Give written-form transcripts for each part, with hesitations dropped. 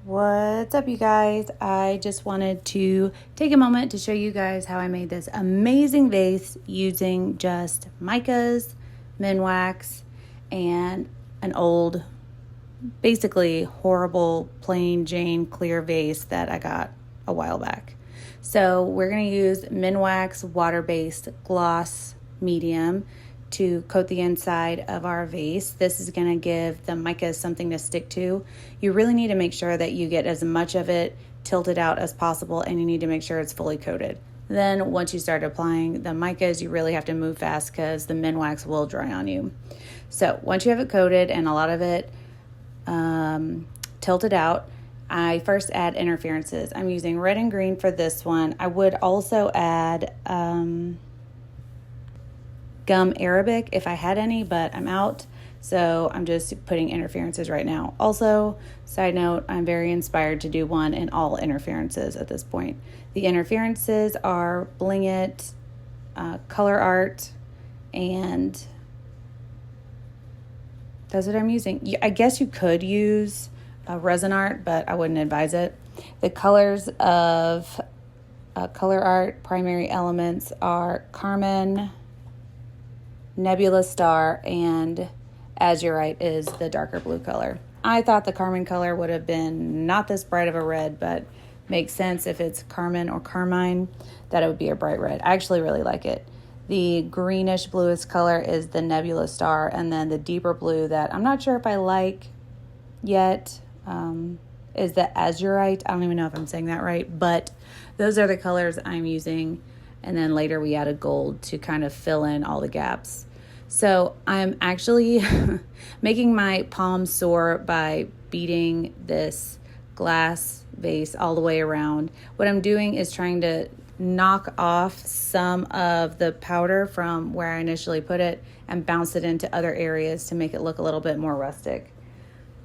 What's up, you guys? I just wanted to take a moment to show you guys how I made this amazing vase using just micas, wax, and an old, basically horrible plain Jane clear vase that I got a while back. So we're going to use wax water-based gloss medium to coat the inside of our vase. This is going to give the mica something to stick to. You really need to make sure that you get as much of it tilted out as possible, and you need to make sure it's fully coated. Then once you start applying the micas, you really have to move fast because the wax will dry on you. So once you have it coated and a lot of it tilted out, I first add interferences. I'm using red and green for this one. I would also add gum Arabic if I had any, but I'm out, so I'm just putting interferences right now. Also, side note, I'm very inspired to do one in all interferences at this point. The interferences are Bling It, Color Art, and that's what I'm using. I guess you could use resin art, but I wouldn't advise it. The colors of Color Art primary elements are Carmine, Nebula Star, and Azurite is the darker blue color. I thought the Carmine color would have been not this bright of a red, but makes sense if it's Carmine or Carmine, that it would be a bright red. I actually really like it. The greenish bluest color is the Nebula Star, and then the deeper blue that I'm not sure if I like yet is the Azurite. I don't even know if I'm saying that right, but those are the colors I'm using. And then later we added gold to kind of fill in all the gaps. So I'm actually making my palms sore by beating this glass vase all the way around. What I'm doing is trying to knock off some of the powder from where I initially put it and bounce it into other areas to make it look a little bit more rustic.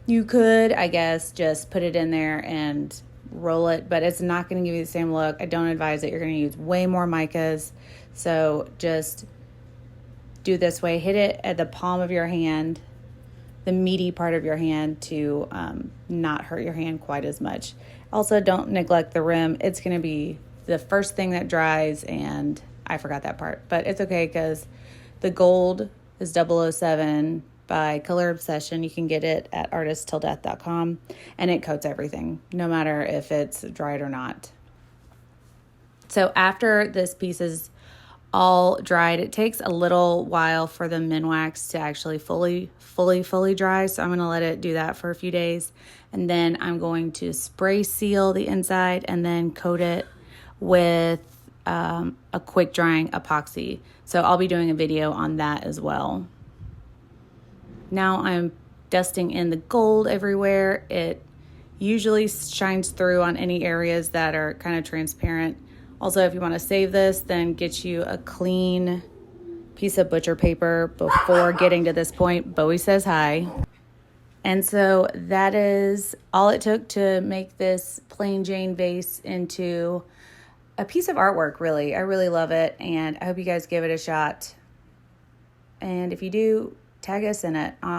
You could, I guess, just put it in there and roll it, but it's not going to give you the same look. I don't advise it. You're going to use way more micas. So just do this way. Hit it at the palm of your hand, the meaty part of your hand, to not hurt your hand quite as much. Also, don't neglect the rim. It's going to be the first thing that dries, and I forgot that part. But it's okay because the gold is 007 by Color Obsession. You can get it at artisttilldeath.com, and it coats everything, no matter if it's dried or not. So after this piece is all dried, it takes a little while for the wax to actually fully dry. So I'm going to let it do that for a few days, and then I'm going to spray seal the inside and then coat it with a quick drying epoxy. So I'll be doing a video on that as well. Now I'm dusting in the gold everywhere. It usually shines through on any areas that are kind of transparent. Also, if you want to save this, then get you a clean piece of butcher paper before getting to this point. Bowie says hi. And so that is all it took to make this plain Jane vase into a piece of artwork, really. I really love it, and I hope you guys give it a shot. And if you do, tag us in it on